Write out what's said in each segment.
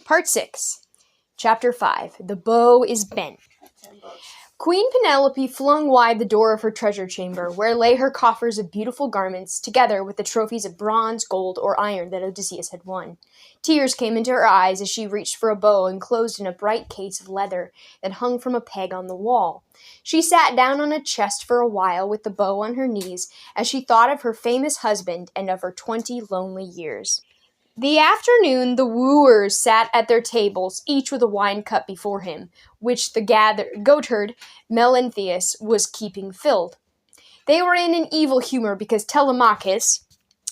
Part 6, Chapter 5, The Bow is Bent. Queen Penelope flung wide the door of her treasure chamber, where lay her coffers of beautiful garments, together with the trophies of bronze, gold, or iron that Odysseus had won. Tears came into her eyes as she reached for a bow enclosed in a bright case of leather that hung from a peg on the wall. She sat down on a chest for a while with the bow on her knees as she thought of her famous husband and of her 20 lonely years. The afternoon the wooers sat at their tables, each with a wine cup before him, which the goatherd Melanthius was keeping filled. They were in an evil humor because Telemachus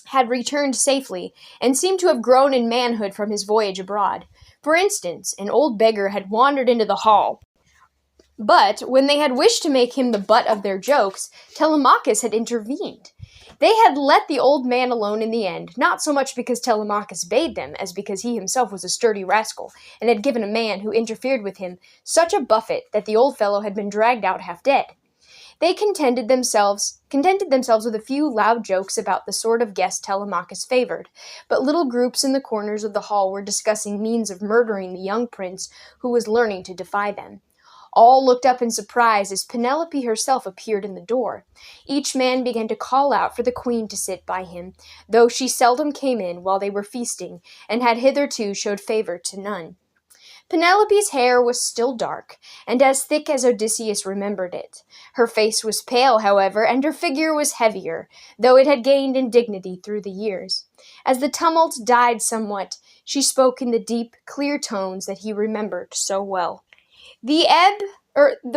had returned safely, and seemed to have grown in manhood from his voyage abroad. For instance, an old beggar had wandered into the hall, but when they had wished to make him the butt of their jokes, Telemachus had intervened. They had let the old man alone in the end, not so much because Telemachus bade them, as because he himself was a sturdy rascal, and had given a man who interfered with him such a buffet that the old fellow had been dragged out half dead. They contented themselves with a few loud jokes about the sort of guest Telemachus favored, but little groups in the corners of the hall were discussing means of murdering the young prince who was learning to defy them. All looked up in surprise as Penelope herself appeared in the door. Each man began to call out for the queen to sit by him, though she seldom came in while they were feasting, and had hitherto showed favor to none. Penelope's hair was still dark, and as thick as Odysseus remembered it. Her face was pale, however, and her figure was heavier, though it had gained in dignity through the years. As the tumult died somewhat, she spoke in the deep, clear tones that he remembered so well. The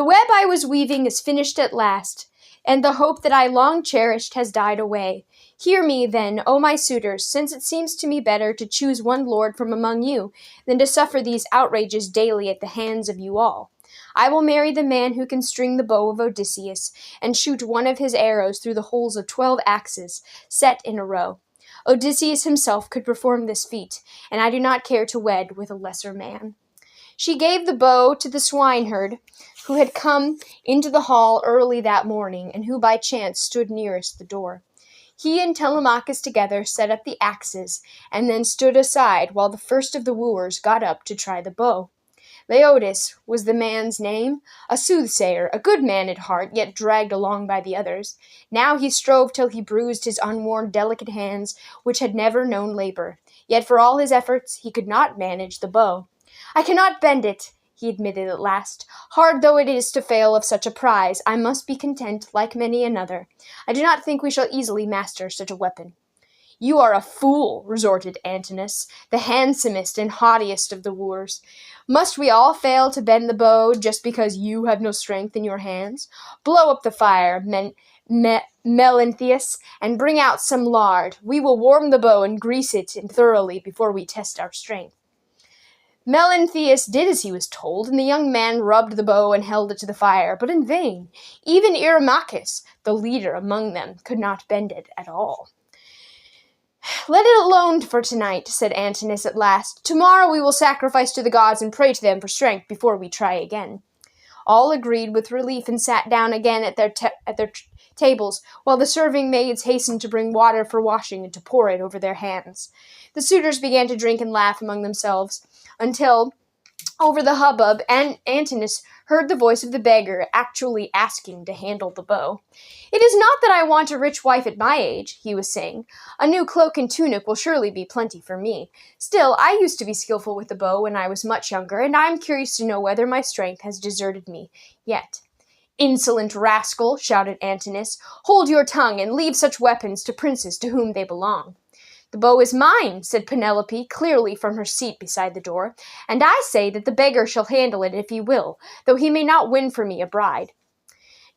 web I was weaving is finished at last, and the hope that I long cherished has died away. Hear me, then, O my suitors, since it seems to me better to choose one lord from among you than to suffer these outrages daily at the hands of you all. I will marry the man who can string the bow of Odysseus, and shoot one of his arrows through the holes of 12 axes, set in a row. Odysseus himself could perform this feat, and I do not care to wed with a lesser man. She gave the bow to the swineherd, who had come into the hall early that morning, and who by chance stood nearest the door. He and Telemachus together set up the axes, and then stood aside while the first of the wooers got up to try the bow. Leotus was the man's name, a soothsayer, a good man at heart, yet dragged along by the others. Now he strove till he bruised his unworn, delicate hands, which had never known labor. Yet for all his efforts he could not manage the bow. I cannot bend it, he admitted at last. Hard though it is to fail of such a prize, I must be content, like many another. I do not think we shall easily master such a weapon. You are a fool, resorted Antinous, the handsomest and haughtiest of the wooers. Must we all fail to bend the bow just because you have no strength in your hands? Blow up the fire, Melanthius, and bring out some lard. We will warm the bow and grease it thoroughly before we test our strength. Melanthius did as he was told, and the young man rubbed the bow and held it to the fire, but in vain. Even Eurymachus, the leader among them, could not bend it at all. Let it alone for tonight, said Antinous at last. Tomorrow we will sacrifice to the gods and pray to them for strength before we try again. All agreed with relief and sat down again at their tables, while the serving maids hastened to bring water for washing and to pour it over their hands. The suitors began to drink and laugh among themselves, until, over the hubbub, Antinous heard the voice of the beggar actually asking to handle the bow. It is not that I want a rich wife at my age, he was saying. A new cloak and tunic will surely be plenty for me. Still, I used to be skillful with the bow when I was much younger, and I am curious to know whether my strength has deserted me yet. Insolent rascal, shouted Antinous, hold your tongue and leave such weapons to princes to whom they belong. The bow is mine, said Penelope, clearly from her seat beside the door, and I say that the beggar shall handle it if he will, though he may not win for me a bride.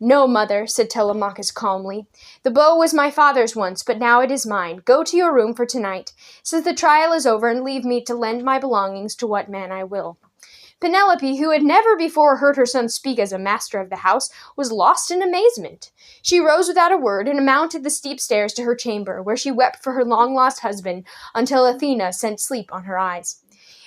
No, mother, said Telemachus calmly. The bow was my father's once, but now it is mine. Go to your room for tonight, since the trial is over, and leave me to lend my belongings to what man I will. Penelope, who had never before heard her son speak as a master of the house, was lost in amazement. She rose without a word and mounted the steep stairs to her chamber, where she wept for her long-lost husband until Athena sent sleep on her eyes.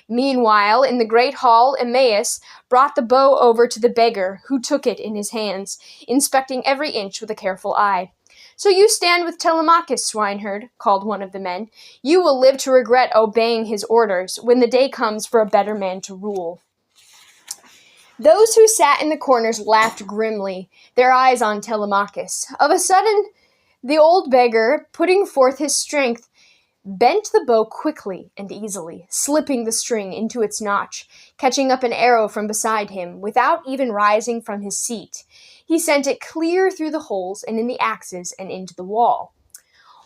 Meanwhile, in the great hall, Emmaus brought the bow over to the beggar, who took it in his hands, inspecting every inch with a careful eye. "So you stand with Telemachus, swineherd," called one of the men. "You will live to regret obeying his orders when the day comes for a better man to rule." Those who sat in the corners laughed grimly, their eyes on Telemachus. Of a sudden, the old beggar, putting forth his strength, bent the bow quickly and easily, slipping the string into its notch, catching up an arrow from beside him, without even rising from his seat. He sent it clear through the holes and in the axes and into the wall.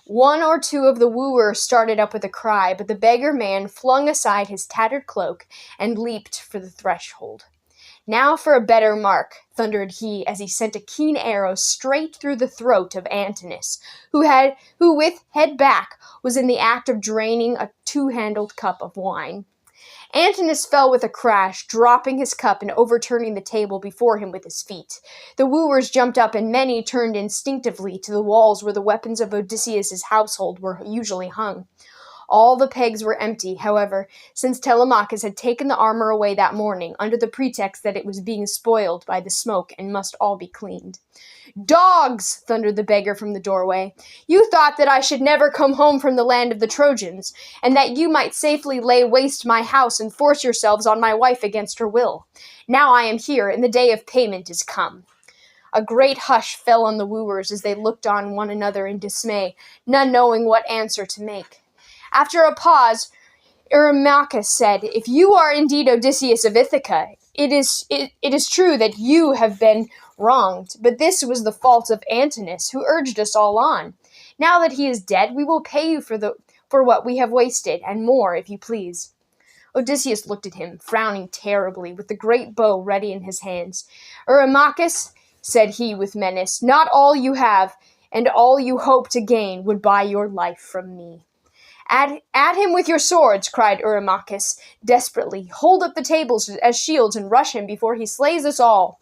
One or two of the wooers started up with a cry, but the beggar man flung aside his tattered cloak and leaped for the threshold. "Now for a better mark," thundered he as he sent a keen arrow straight through the throat of Antinous, who with head back was in the act of draining a two-handled cup of wine. Antinous fell with a crash, dropping his cup and overturning the table before him with his feet. The wooers jumped up, and many turned instinctively to the walls where the weapons of Odysseus's household were usually hung. All the pegs were empty, however, since Telemachus had taken the armor away that morning, under the pretext that it was being spoiled by the smoke and must all be cleaned. "Dogs!" thundered the beggar from the doorway. "You thought that I should never come home from the land of the Trojans, and that you might safely lay waste my house and force yourselves on my wife against her will. Now I am here, and the day of payment is come." A great hush fell on the wooers as they looked on one another in dismay, none knowing what answer to make. After a pause, Eurymachus said, "If you are indeed Odysseus of Ithaca, it is true that you have been wronged, but this was the fault of Antinous, who urged us all on. Now that he is dead, we will pay you for what we have wasted, and more, if you please." Odysseus looked at him, frowning terribly, with the great bow ready in his hands. "Eurymachus," said he with menace, "not all you have, and all you hope to gain, would buy your life from me." At him with your swords," cried Eurymachus desperately. "Hold up the tables as shields and rush him before he slays us all."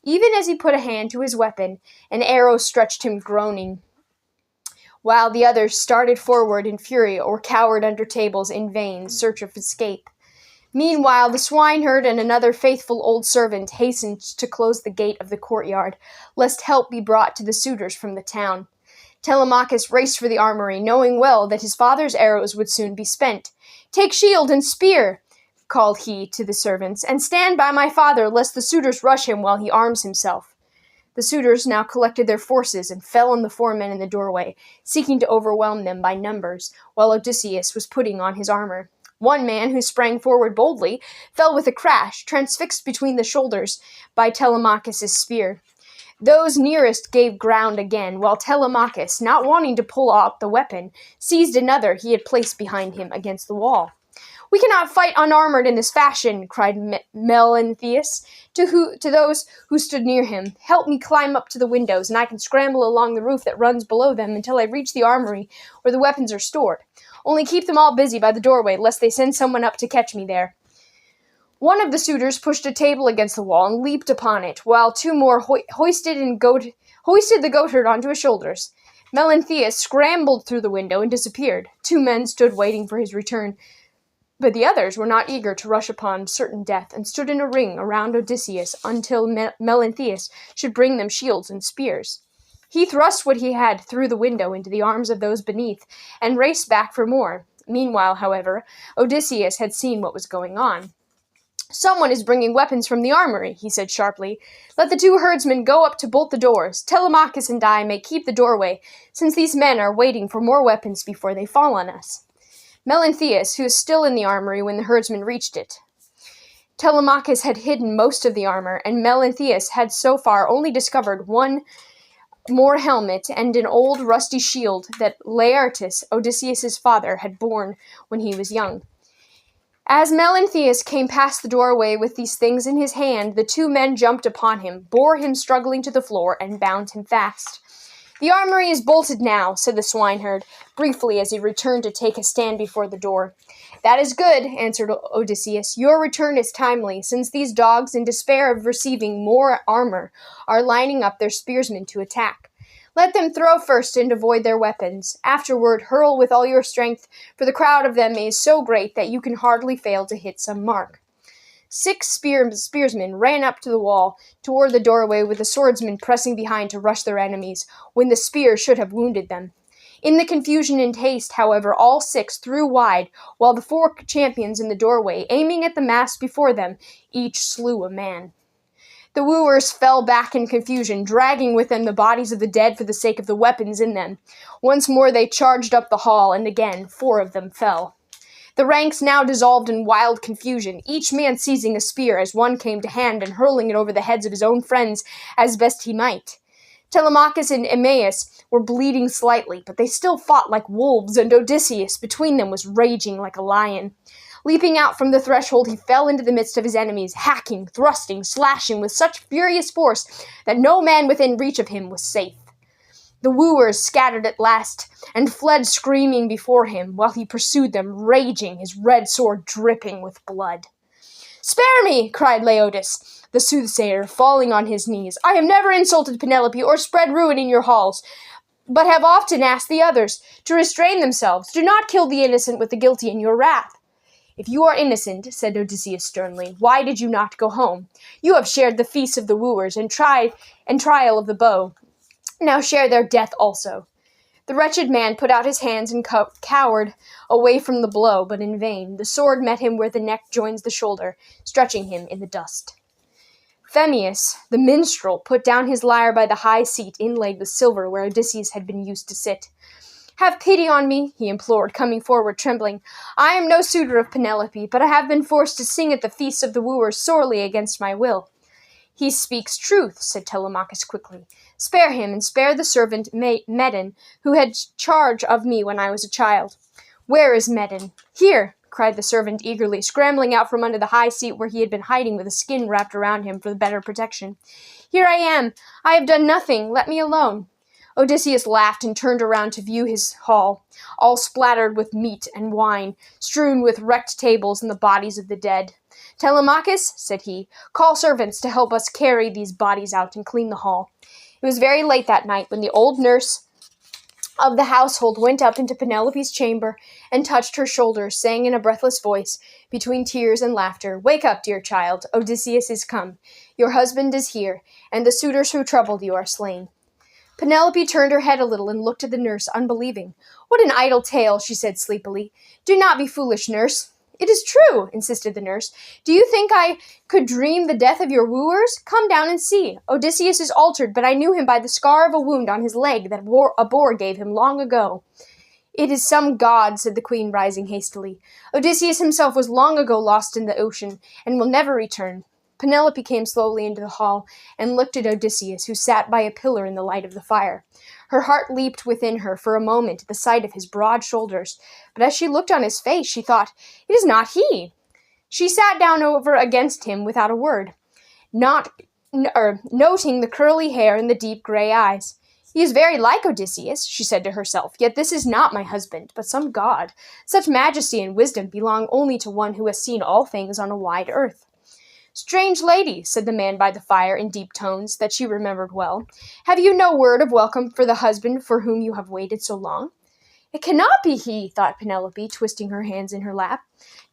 Even as he put a hand to his weapon, an arrow stretched him groaning, while the others started forward in fury or cowered under tables in vain search of escape. Meanwhile, the swineherd and another faithful old servant hastened to close the gate of the courtyard, lest help be brought to the suitors from the town. Telemachus raced for the armory, knowing well that his father's arrows would soon be spent. "Take shield and spear," called he to the servants, "and stand by my father, lest the suitors rush him while he arms himself." The suitors now collected their forces and fell on the four men in the doorway, seeking to overwhelm them by numbers, while Odysseus was putting on his armor. One man, who sprang forward boldly, fell with a crash, transfixed between the shoulders by Telemachus's spear. Those nearest gave ground again, while Telemachus, not wanting to pull out the weapon, seized another he had placed behind him against the wall. "We cannot fight unarmored in this fashion," cried Melanthius to those who stood near him. "Help me climb up to the windows, and I can scramble along the roof that runs below them until I reach the armory where the weapons are stored. Only keep them all busy by the doorway, lest they send someone up to catch me there." One of the suitors pushed a table against the wall and leaped upon it, while two more hoisted the goatherd onto his shoulders. Melanthius scrambled through the window and disappeared. Two men stood waiting for his return, but the others were not eager to rush upon certain death, and stood in a ring around Odysseus until Melanthius should bring them shields and spears. He thrust what he had through the window into the arms of those beneath, and raced back for more. Meanwhile, however, Odysseus had seen what was going on. "Someone is bringing weapons from the armory," he said sharply. "Let the two herdsmen go up to bolt the doors. Telemachus and I may keep the doorway, since these men are waiting for more weapons before they fall on us." Melanthius, who was still in the armory when the herdsmen reached it. Telemachus had hidden most of the armor, and Melanthius had so far only discovered one more helmet and an old rusty shield that Laertes, Odysseus's father, had borne when he was young. As Melanthius came past the doorway with these things in his hand, the two men jumped upon him, bore him struggling to the floor, and bound him fast. "The armory is bolted now," said the swineherd, briefly, as he returned to take a stand before the door. "That is good," answered Odysseus. "Your return is timely, since these dogs, in despair of receiving more armor, are lining up their spearsmen to attack. Let them throw first and avoid their weapons. Afterward, hurl with all your strength, for the crowd of them is so great that you can hardly fail to hit some mark." 6 spearsmen ran up to the wall, toward the doorway, with the swordsmen pressing behind to rush their enemies, when the spear should have wounded them. In the confusion and haste, however, all 6 threw wide, while the 4 champions in the doorway, aiming at the mass before them, each slew a man. The wooers fell back in confusion, dragging with them the bodies of the dead for the sake of the weapons in them. Once more they charged up the hall, and again 4 of them fell. The ranks now dissolved in wild confusion, each man seizing a spear as one came to hand and hurling it over the heads of his own friends as best he might. Telemachus and Eumaeus were bleeding slightly, but they still fought like wolves, and Odysseus between them was raging like a lion. Leaping out from the threshold, he fell into the midst of his enemies, hacking, thrusting, slashing with such furious force that no man within reach of him was safe. The wooers scattered at last, and fled screaming before him, while he pursued them, raging, his red sword dripping with blood. "Spare me!" cried Leotus, the soothsayer, falling on his knees. "I have never insulted Penelope or spread ruin in your halls, but have often asked the others to restrain themselves. Do not kill the innocent with the guilty in your wrath." "If you are innocent," said Odysseus sternly, "why did you not go home? You have shared the feast of the wooers and trial of the bow. Now share their death also." The wretched man put out his hands and cowered away from the blow, but in vain. The sword met him where the neck joins the shoulder, stretching him in the dust. Phemius, the minstrel, put down his lyre by the high seat inlaid with silver where Odysseus had been used to sit. "Have pity on me," he implored, coming forward trembling. "I am no suitor of Penelope, but I have been forced to sing at the feasts of the wooers sorely against my will." "He speaks truth," said Telemachus quickly. "Spare him, and spare the servant Medon, who had charge of me when I was a child." "Where is Medon?" "Here," cried the servant eagerly, scrambling out from under the high seat where he had been hiding with a skin wrapped around him for the better protection. "Here I am. I have done nothing. Let me alone." Odysseus laughed and turned around to view his hall, all splattered with meat and wine, strewn with wrecked tables and the bodies of the dead. "Telemachus," said he, "call servants to help us carry these bodies out and clean the hall." It was very late that night when the old nurse of the household went up into Penelope's chamber and touched her shoulder, saying in a breathless voice, between tears and laughter, "Wake up, dear child. Odysseus is come. Your husband is here, and the suitors who troubled you are slain." Penelope turned her head a little and looked at the nurse, unbelieving. "What an idle tale," she said sleepily. "Do not be foolish, nurse." "It is true," insisted the nurse. "Do you think I could dream the death of your wooers? Come down and see. Odysseus is altered, but I knew him by the scar of a wound on his leg that a boar gave him long ago." "It is some god," said the queen, rising hastily. "Odysseus himself was long ago lost in the ocean, and will never return." Penelope came slowly into the hall and looked at Odysseus, who sat by a pillar in the light of the fire. Her heart leaped within her for a moment at the sight of his broad shoulders, but as she looked on his face, she thought, "It is not he." She sat down over against him without a word, noting the curly hair and the deep gray eyes. "He is very like Odysseus," she said to herself, "yet this is not my husband, but some god. Such majesty and wisdom belong only to one who has seen all things on a wide earth." "Strange lady," said the man by the fire in deep tones that she remembered well, "have you no word of welcome for the husband for whom you have waited so long?" "It cannot be he," thought Penelope, twisting her hands in her lap.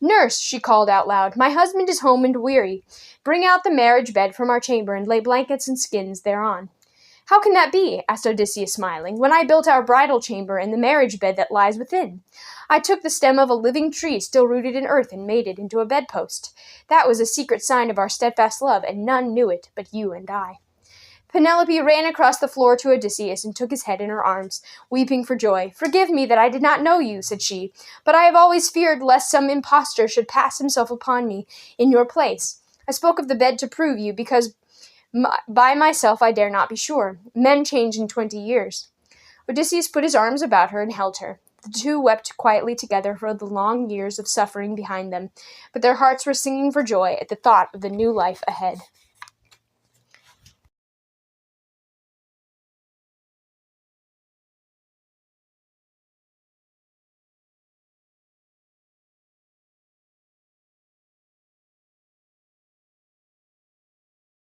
"Nurse," she called out loud, "my husband is home and weary. Bring out the marriage bed from our chamber and lay blankets and skins thereon." "How can that be?" asked Odysseus, smiling, "when I built our bridal chamber and the marriage bed that lies within? I took the stem of a living tree still rooted in earth and made it into a bedpost. That was a secret sign of our steadfast love, and none knew it but you and I." Penelope ran across the floor to Odysseus and took his head in her arms, weeping for joy. "Forgive me that I did not know you," said she, "but I have always feared lest some impostor should pass himself upon me in your place. I spoke of the bed to prove you, because by myself I dare not be sure. Men change in 20 years. Odysseus put his arms about her and held her. The two wept quietly together for the long years of suffering behind them, but their hearts were singing for joy at the thought of the new life ahead.